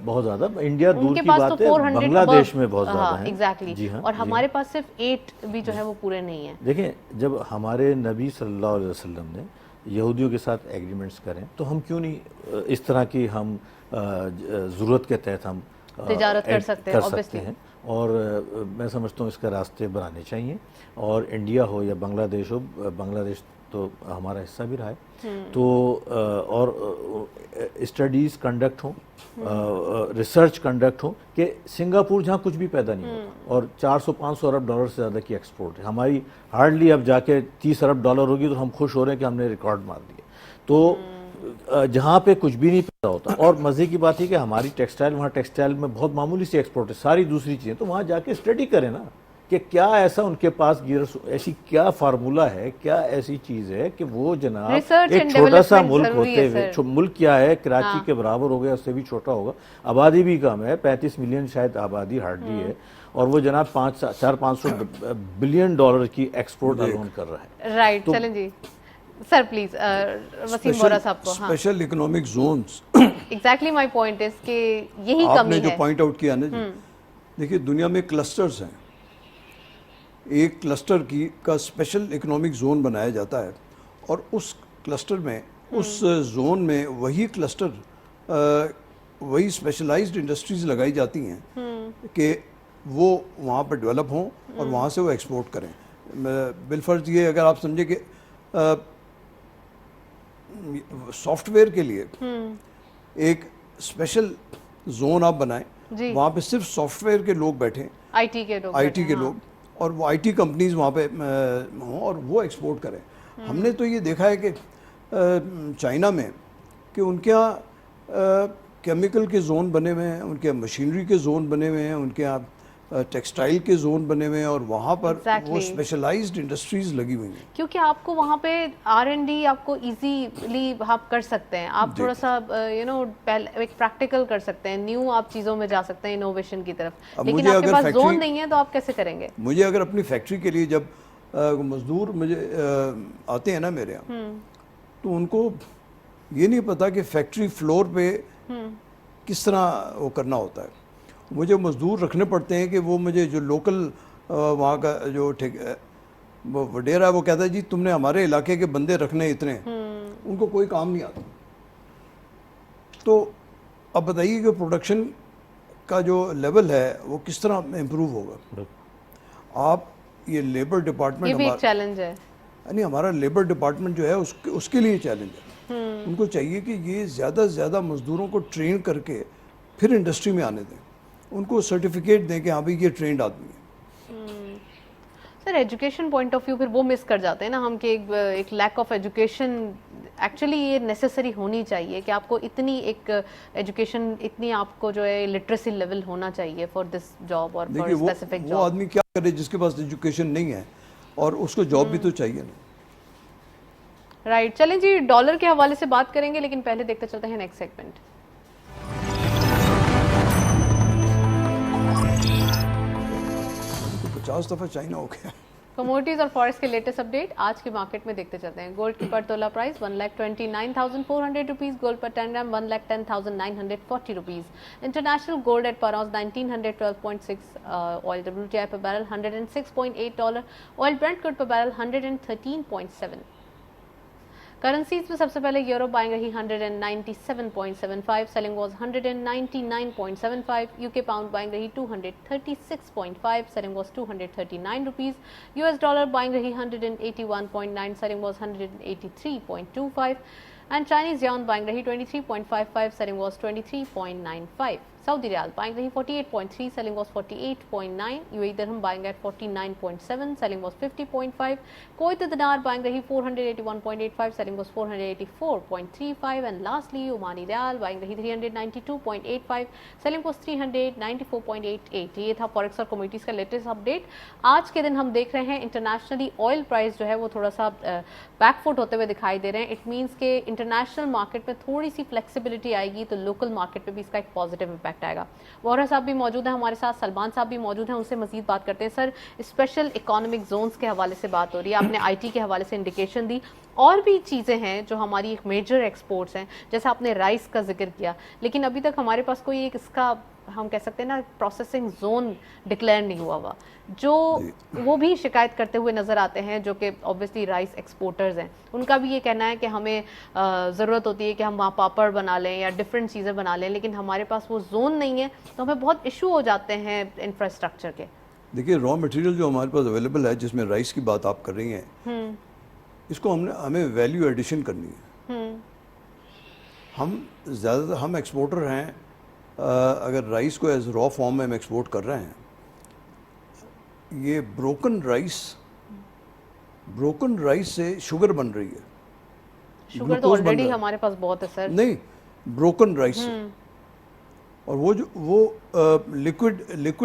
بہت زیادہ. انڈیا دور کی بات ہے، بنگلہ دیش میں بہت زیادہ ہیں. ایگزیکٹلی. اور ہمارے پاس صرف 8 بھی جو ہے وہ پورے نہیں ہیں. دیکھیں جب ہمارے نبی صلی اللہ علیہ وسلم نے یہودیوں کے ساتھ ایگریمنٹس کریں تو ہم کیوں نہیں اس طرح کی ہم ضرورت کے تحت ہم تجارت کر سکتے ہیں. اور میں سمجھتا ہوں اس کا راستے بنانے چاہیے. اور انڈیا ہو یا بنگلہ دیش ہو، بنگلہ دیش تو ہمارا حصہ بھی رہا ہے، تو اور اسٹڈیز کنڈکٹ ہوں، ریسرچ کنڈکٹ ہوں کہ سنگاپور جہاں کچھ بھی پیدا نہیں ہوتا اور 400-500 ارب ڈالر سے زیادہ کی ایکسپورٹ ہے، ہماری ہارڈلی اب جا کے 30 ارب ڈالر ہوگی تو ہم خوش ہو رہے ہیں کہ ہم نے ریکارڈ مار دیا. تو جہاں پہ کچھ بھی نہیں پیدا ہوتا. اور مزے کی بات ہے کہ ہماری ٹیکسٹائل، وہاں ٹیکسٹائل میں بہت معمولی سی ایکسپورٹ ہے، ساری دوسری چیزیں تو وہاں جا کے اسٹڈی کریں نا کہ کیا ایسا ان کے پاس ایسی کیا فارمولا ہے, کیا ایسی چیز ہے کہ وہ جناب Research ایک and چھوٹا سا development ملک ضروری ہوتے ہے ہوئے, سر. ملک کیا ہے کراچی کے برابر ہو گیا, اس سے بھی چھوٹا ہوگا, آبادی بھی کم ہے, 35 ملین شاید آبادی ہارڈلی ہے, اور وہ جناب 400-500 بلین ڈالر کی ایکسپورٹ الون کر رہا ہے. رائٹ, چلیں جی سر پلیز وسیم بورا صاحب کو. ہاں special economic zones, exactly my point is کہ یہی آپ کمی نے جو ہے. پوائنٹ آؤٹ کیا نا جی, دیکھیے دنیا میں کلسٹرز ہیں, ایک کلسٹر کا اسپیشل اکنامک زون بنایا جاتا ہے, اور اس کلسٹر میں اس زون میں وہی کلسٹر وہی اسپیشلائزڈ انڈسٹریز لگائی جاتی ہیں کہ وہ وہاں پر ڈیولپ ہوں اور وہاں سے وہ ایکسپورٹ کریں. بالفرض یہ اگر آپ سمجھیں کہ سافٹ ویئر کے لیے ایک اسپیشل زون آپ بنائیں, وہاں پہ صرف سافٹ ویئر کے لوگ بیٹھیں, آئی ٹی کے لوگ, اور وہ آئی ٹی کمپنیز وہاں پہ ہوں اور وہ ایکسپورٹ کریں. ہم نے تو یہ دیکھا ہے کہ چائنا میں کہ ان کے یہاں کیمیکل کے زون بنے ہوئے ہیں, ان کے مشینری کے زون بنے ہوئے ہیں, ان کے یہاں ٹیکسٹائل کے زون بنے ہوئے ہیں, اور وہاں پر وہ اسپیشلائزڈ انڈسٹریز لگی ہوئی ہیں. کیونکہ آپ کو وہاں پہ R&D آپ کو ایزیلی آپ کر سکتے ہیں, آپ تھوڑا سا ایک پریکٹیکل کر سکتے ہیں, نیو آپ چیزوں میں جا سکتے ہیں انوویشن کی طرف, لیکن آپ کے پاس زون نہیں ہے تو آپ کیسے کریں گے؟ مجھے اگر اپنی فیکٹری کے لیے جب مزدور مجھے آتے ہیں نا میرے یہاں, تو ان کو یہ نہیں پتا کہ فیکٹری فلور پہ کس طرح وہ کرنا ہوتا ہے. مجھے مزدور رکھنے پڑتے ہیں کہ وہ مجھے جو لوکل وہاں کا جو وڈیرا ہے وہ کہتا ہے جی تم نے ہمارے علاقے کے بندے رکھنے اتنے, ان کو کوئی کام نہیں آتا. تو اب بتائیے کہ پروڈکشن کا جو لیول ہے وہ کس طرح امپروو ہوگا. آپ یہ لیبر ڈپارٹمنٹ, یہ بھی ایک چیلنج ہے, یعنی ہمارا لیبر ڈپارٹمنٹ جو ہے اس کے لیے چیلنج ہے. ان کو چاہیے کہ یہ زیادہ سے زیادہ مزدوروں کو ٹرین کر کے پھر انڈسٹری میں آنے دیں, ان کو سرٹیفکیٹ دیں کہ ہاں بھائی یہ ٹرینڈ آدمی ہے. سر ایجوکیشن پوائنٹ آف ویو پھر وہ مس کر جاتے ہیں نا ہم, کہ ایک لیک آف ایجوکیشن ایکچولی یہ نیسیسری ہونی چاہیے کہ آپ کو اتنی ایک ایجوکیشن, اتنی آپ کو جو ہے لٹریسی لیول ہونا چاہیے فار دس جاب اور فار اسپیسیفک جاب. وہ آدمی کیا کرے جس کے پاس ایجوکیشن نہیں ہے اور اس کو جاب بھی تو چاہیے نا. رائٹ, چلیں جی ڈالر کے حوالے سے بات کریں گے, لیکن پہلے دیکھتے چلتے ہیں نیکسٹ سیگمنٹ. 50 دفعہ چائنا ہو گیا. کموڈیٹیز اور فارکس کے لیٹسٹ اپڈیٹ آج کے مارکیٹ میں دیکھتے چلتے ہیں. گولڈ کی per tola price 1,29,400 rupees, gold per 10 gram 1,10,940 rupees. International gold at per ounce 1912.6, آئل WTI per barrel $106.8, oil Brent crude per barrel 113.7. Currencies میں سب سے پہلے یورو بائنگ رہی 197.75, selling was 199.75. UK pound buying رہی 236.5, selling was 239 rupees. US dollar buying رہی 181.9, selling was 183.25. And Chinese yuan buying رہی 23.55, selling was 23.95. Saudi riyal buying رہی 48.3, selling was 48.9. UAE dirham buying at 49.7, selling was 50.5. Kuwait dinar buying رہی 481.85, selling was 484.35. And lastly Omani riyal buying رہی 392.85, selling was 394.88. یہ تھا forex اور commodities کا latest update. آج کے دن ہم دیکھ رہے ہیں انٹرنیشنلی آئل پرائس جو ہے وہ تھوڑا سا بیک فوٹ ہوتے ہوئے دکھائی دے رہے ہیں. اٹ مینس کہ انٹرنیشنل مارکیٹ میں تھوڑی سی فلیکسیبلٹی آئے گی تو لوکل مارکیٹ پہ بھی اس کا ایک پازیٹیو امپیکٹ آئے گا. وہرا صاحب بھی موجود ہیں ہمارے ساتھ, سلمان صاحب بھی موجود ہیں, ان سے مزید بات کرتے ہیں. سر اسپیشل اکانومک زونز کے حوالے سے بات ہو رہی ہے, آپ نے آئی ٹی کے حوالے سے انڈیکیشن دی, اور بھی چیزیں ہیں جو ہماری ایک میجر ایکسپورٹس ہیں, جیسے آپ نے رائس کا ذکر کیا, لیکن ابھی تک ہمارے پاس کوئی ایک اس کا ہم کہہ سکتے ہیں نا پروسیسنگ زون ڈکلیئر نہیں ہوا ہوا, جو وہ بھی شکایت کرتے ہوئے نظر آتے ہیں, جو کہ اوبویسلی رائس ایکسپورٹرز ہیں. ان کا بھی یہ کہنا ہے کہ ہمیں ضرورت ہوتی ہے کہ ہم وہاں پاپڑ بنا لیں یا ڈفرینٹ چیزیں بنا لیں, لیکن ہمارے پاس وہ زون نہیں ہے, تو ہمیں بہت ایشو ہو جاتے ہیں انفراسٹرکچر کے. دیکھیے را مٹیریل جو ہمارے پاس اویلیبل ہے, جس میں رائس کی بات آپ کر رہی ہیں, اس کو ہمیں ویلیو ایڈیشن کرنی ہے. ہم ایکسپورٹر ہیں, اگر رائس کو ایز را فارم میں ہم ایکسپورٹ کر رہے ہیں, یہ بروکن رائس سے شوگر بن رہی ہے. شوگر تو آلریڈی ہمارے پاس بہت ہے سر. نہیں, بروکن رائس سے, اور وہ لکوڈ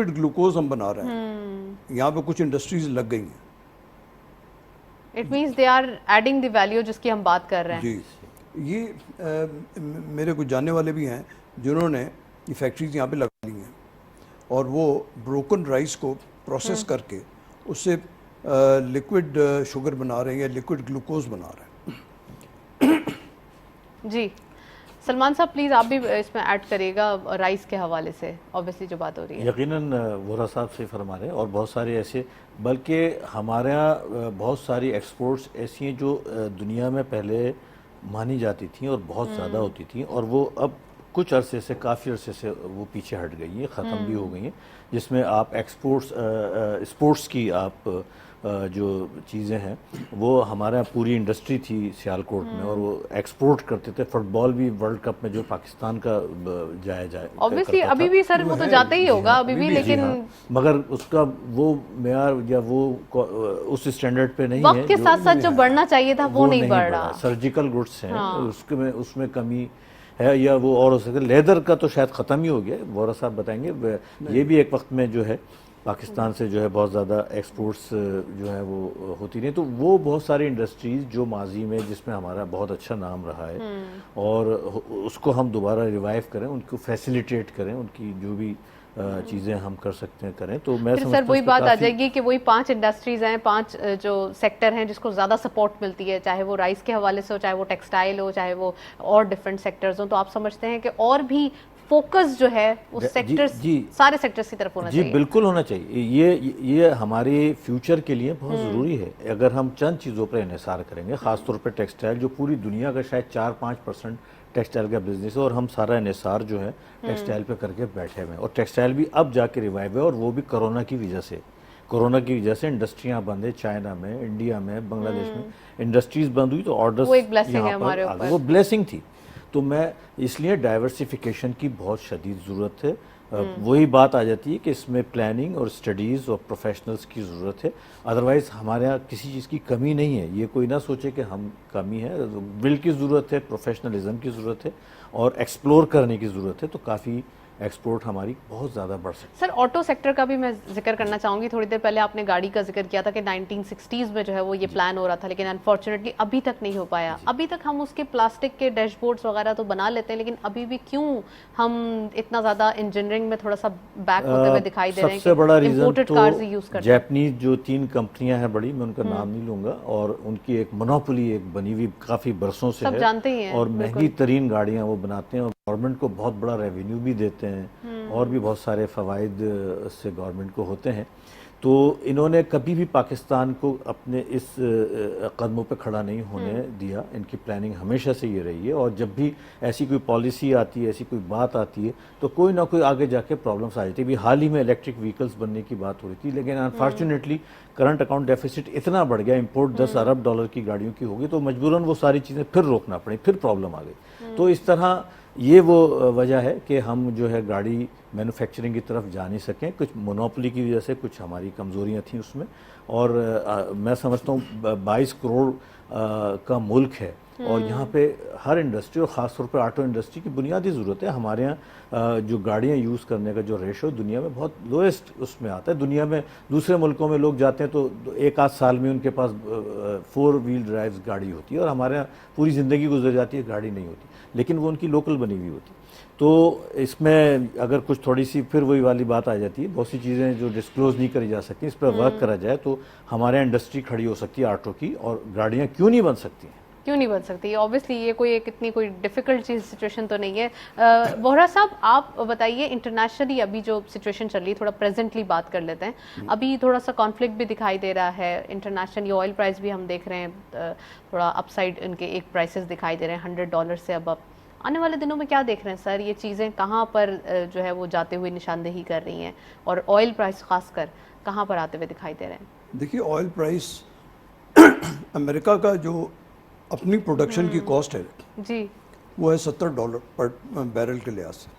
گلوکوز ہم بنا رہے ہیں، یہاں پہ کچھ انڈسٹریز لگ گئی ہیں. It means they are adding the value جس کی ہم بات کر رہے ہیں. جی یہ میرے کچھ جاننے والے بھی ہیں جنہوں نے یہ فیکٹریز یہاں پہ لگا لی ہیں اور وہ بروکن رائس کو پروسیس کر کے اس سے لکوڈ شوگر بنا رہے ہیں یا لکوڈ گلوکوز بنا رہے ہیں. جی سلمان صاحب پلیز آپ بھی اس میں ایڈ کریے گا رائس کے حوالے سے اوبیسلی جو بات ہو رہی ہے. یقیناً وہرا صاحب سے فرما رہے ہیں اور بہت سارے ایسے، بلکہ ہمارے یہاں بہت ساری ایکسپورٹس ایسی ہیں جو دنیا میں پہلے مانی جاتی تھیں اور بہت زیادہ ہوتی تھیں، اور وہ اب کچھ عرصے سے، کافی عرصے سے وہ پیچھے ہٹ گئی ہیں، ختم بھی ہو گئی ہیں. جس میں آپ اسپورٹس کی آپ جو چیزیں ہیں، وہ ہمارے یہاں پوری انڈسٹری تھی سیالکوٹ میں، اور وہ ایکسپورٹ کرتے تھے. فٹ بال بھی ورلڈ کپ میں جو پاکستان کا جائے اوبیسلی ابھی بھی سر وہ تو جاتا ہی ہوگا ابھی بھی، لیکن مگر اس کا وہ معیار یا وہ اس اسٹینڈرڈ پہ نہیں ہے. وقت کے ساتھ ساتھ جو بڑھنا چاہیے تھا وہ نہیں بڑھ رہا. سرجیکل گڈس ہیں اس میں کمی ہے، یا وہ اور ہو سکتا ہے. لیدر کا تو شاید ختم ہی ہو گیا، وہرا صاحب بتائیں گے. یہ بھی ایک وقت میں جو ہے پاکستان سے جو ہے بہت زیادہ ایکسپورٹس جو ہے وہ ہوتی رہی. تو وہ بہت ساری انڈسٹریز جو ماضی میں جس میں ہمارا بہت اچھا نام رہا ہے، اور اس کو ہم دوبارہ ریوائیو کریں، ان کو فیسیلیٹیٹ کریں، ان کی جو بھی چیزیں ہم کر سکتے ہیں کریں. تو میں سر وہی بات آ جائے گی کہ وہی 5 انڈسٹریز ہیں، 5 جو سیکٹر ہیں جس کو زیادہ سپورٹ ملتی ہے، چاہے وہ رائس کے حوالے سے ہو، چاہے وہ ٹیکسٹائل ہو، چاہے وہ اور ڈفرینٹ سیکٹرز ہوں. تو آپ سمجھتے ہیں کہ اور بھی فوکس جو ہے اس سیکٹر سارے سیکٹرز کی طرف ہونا چاہیے؟ جی بالکل ہونا چاہیے. یہ ہمارے فیوچر کے لیے بہت ضروری ہے. اگر ہم چند چیزوں پر انحصار کریں گے، خاص طور پہ ٹیکسٹائل، جو پوری دنیا کا شاید 4-5% ٹیکسٹائل کا بزنس ہے، اور ہم سارا انحصار جو ہے ٹیکسٹائل پہ کر کے بیٹھے ہوئے ہیں. اور ٹیکسٹائل بھی اب جا کے ریوائیو ہے، اور وہ بھی کرونا کی وجہ سے انڈسٹریاں بند ہیں. چائنا میں، انڈیا میں، بنگلہ دیش میں انڈسٹریز بند ہوئی تو آرڈرز یہاں پر وہ بلیسنگ تھی. تو میں اس لیے ڈائیورسیفیکیشن کی بہت شدید ضرورت ہے. وہی بات آ جاتی ہے کہ اس میں پلاننگ اور اسٹڈیز اور پروفیشنلز کی ضرورت ہے. ادروائز ہمارے یہاں کسی چیز کی کمی نہیں ہے. یہ کوئی نہ سوچے کہ ہم کمی ہے. بل کی ضرورت ہے، پروفیشنلزم کی ضرورت ہے، اور ایکسپلور کرنے کی ضرورت ہے. تو کافی ایکسپورٹ ہماری بہت زیادہ بڑھ سکتی ہے. سر آٹو سیکٹر کا بھی میں ذکر کرنا چاہوں گی. تھوڑی دیر پہلے آپ نے گاڑی کا ذکر کیا تھا کہ 1960s میں جو ہے وہ یہ پلان ہو رہا تھا، لیکن انفارچونیٹلی ابھی تک نہیں ہو پایا. ابھی تک ہم اس کے پلاسٹک کے ڈیش بورڈز وغیرہ تو بنا لیتے ہیں، لیکن ابھی بھی کیوں ہم اتنا زیادہ انجینئرنگ میں تھوڑا سا بیک ہوتے ہوئے دکھائی دے رہے ہیں؟ سب سے بڑا ریزن امپورٹڈ کارز ہی یوز کرتے ہیں. جیپنیز جو 3 کمپنیاں ہیں بڑی، میں ان کا نام نہیں لوں گا، اور ان کی ایک منوپولی ایک بنی ہوئی کافی برسوں سے سب جانتے ہی ہیں، اور مہنگی ترین گاڑیاں وہ بناتے ہیں، اور گورنمنٹ کو بہت بڑا ریونیو بھی دیتے ہیں، اور بھی بہت سارے فوائد سے گورنمنٹ کو ہوتے ہیں. تو انہوں نے کبھی بھی پاکستان کو اپنے اس قدموں پہ کھڑا نہیں ہونے دیا. ان کی پلاننگ ہمیشہ سے یہ رہی ہے، اور جب بھی ایسی کوئی پالیسی آتی ہے، ایسی کوئی بات آتی ہے، تو کوئی نہ کوئی آگے جا کے پرابلمس آ جاتی ہے. حال ہی میں الیکٹرک وہیکلس بننے کی بات ہو رہی تھی، لیکن انفارچونیٹلی کرنٹ اکاؤنٹ ڈیفیسٹ اتنا بڑھ گیا، امپورٹ 10 ارب ڈالر کی گاڑیوں کی ہوگی، تو مجبوراً وہ ساری چیزیں پھر روکنا پڑیں، پھر پرابلم آ گئی. تو اس طرح یہ وہ وجہ ہے کہ ہم جو ہے گاڑی مینوفیکچرنگ کی طرف جا نہیں سکیں. کچھ مونوپولی کی وجہ سے کچھ ہماری کمزوریاں تھیں اس میں، اور میں سمجھتا ہوں 22 کروڑ کا ملک ہے، اور یہاں پہ ہر انڈسٹری، اور خاص طور پہ آٹو انڈسٹری کی بنیادی ضرورت ہے. ہمارے یہاں جو گاڑیاں یوز کرنے کا جو ریشو دنیا میں بہت لوئسٹ اس میں آتا ہے. دنیا میں دوسرے ملکوں میں لوگ جاتے ہیں تو 1-8 سال میں ان کے پاس 4 ویل ڈرائیوز گاڑی ہوتی ہے، اور ہمارے یہاں پوری زندگی گزر جاتی ہے، گاڑی نہیں ہوتی، لیکن وہ ان کی لوکل بنی ہوئی ہوتی. تو اس میں اگر کچھ تھوڑی سی پھر وہی والی بات آ جاتی ہے، بہت سی چیزیں جو ڈسکلوز نہیں کری جا سکتی، اس پر ورک کرا جائے تو ہمارے یہاں انڈسٹری کھڑی ہو سکتی ہے آٹو کی، اور گاڑیاں کیوں نہیں بن سکتی ہیں؟ کیوں نہیں بن سکتی؟ اوبیسلی یہ کوئی اتنی کوئی ڈیفیکلٹ چیز سچویشن تو نہیں ہے. وہرا صاحب آپ بتائیے، انٹرنیشنلی ابھی جو سچویشن چل رہی ہے، تھوڑا پریزنٹلی بات کر لیتے ہیں. ابھی تھوڑا سا کانفلکٹ بھی دکھائی دے رہا ہے انٹرنیشنلی. آئل پرائز بھی ہم دیکھ رہے ہیں تھوڑا اپ سائڈ ان کے ایک پرائسز دکھائی دے رہے ہیں $100 سے اب. آنے والے دنوں میں کیا دیکھ رہے ہیں سر؟ یہ چیزیں کہاں پر جو ہے وہ جاتے ہوئے نشاندہی کر رہی ہیں، اور آئل پرائز خاص کر کہاں پر آتے ہوئے دکھائی دے رہے ہیں؟ دیکھیے آئل پرائس امریکہ کا جو اپنی پروڈکشن کی کاسٹ ہے جی وہ ہے $70 پر بیرل کے لحاظ سے.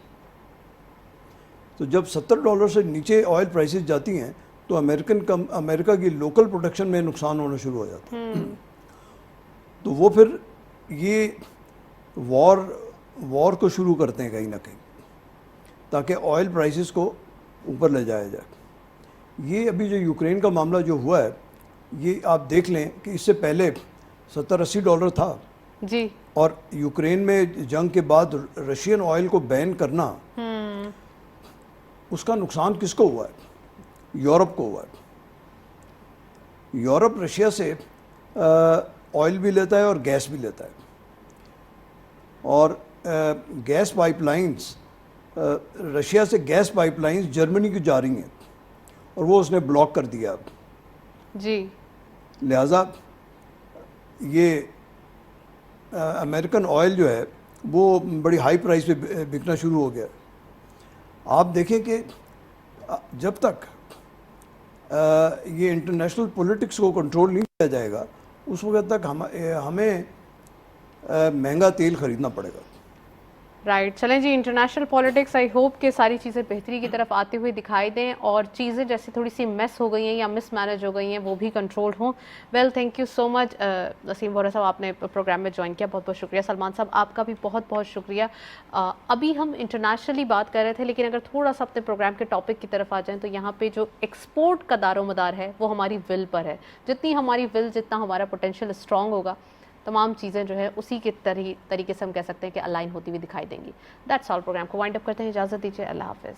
تو جب $70 سے نیچے آئل پرائسز جاتی ہیں تو امریکہ کی لوکل پروڈکشن میں نقصان ہونا شروع ہو جاتا ہے. تو وہ پھر یہ وار کو شروع کرتے ہیں کہیں نہ کہیں. تاکہ آئل پرائسز کو اوپر لے جایا جائے. یہ ابھی جو یوکرین کا معاملہ جو ہوا ہے یہ آپ دیکھ لیں کہ اس سے پہلے $70-80 تھا جی. اور یوکرین میں جنگ کے بعد رشین آئل کو بین کرنا اس کا نقصان کس کو ہوا ہے؟ یورپ کو ہوا ہے. یورپ رشیا سے آئل بھی لیتا ہے اور گیس بھی لیتا ہے, اور گیس پائپ لائنز رشیا سے گیس پائپ لائنز جرمنی کی جا رہی ہیں اور وہ اس نے بلاک کر دیا اب. جی. لہٰذا یہ امریکن آئل جو ہے وہ بڑی ہائی پرائس پہ بکنا شروع ہو گیا. آپ دیکھیں کہ جب تک یہ انٹرنیشنل پولیٹکس کو کنٹرول نہیں کیا جائے گا اس وقت تک ہمیں مہنگا تیل خریدنا پڑے گا. رائٹ. چلیں جی, انٹرنیشنل پولیٹکس آئی ہوپ کہ ساری چیزیں بہتری کی طرف آتے ہوئے دکھائی دیں اور چیزیں جیسے تھوڑی سی میس ہو گئی ہیں یا مس مینج ہو گئی ہیں وہ بھی کنٹرول ہوں. ویل, تھینک یو سو مچ نسیم وہرا صاحب, آپ نے پروگرام میں جوائن کیا, بہت بہت شکریہ. سلمان صاحب آپ کا بھی بہت بہت شکریہ. ابھی ہم انٹرنیشنلی بات کر رہے تھے, لیکن اگر تھوڑا سا اپنے پروگرام کے ٹاپک کی طرف آ جائیں تو یہاں پہ جو ایکسپورٹ کا دار و مدار ہے وہ ہماری ول پر ہے. جتنی ہماری ول, جتنا ہمارا پوٹینشیل اسٹرانگ ہوگا, تمام چیزیں جو ہے اسی کے طریقے سے ہم کہہ سکتے ہیں کہ الائن ہوتی ہوئی دکھائی دیں گی. That's all. پروگرام کو وائنڈ اپ کرتے ہیں, اجازت دیجیے, اللہ حافظ.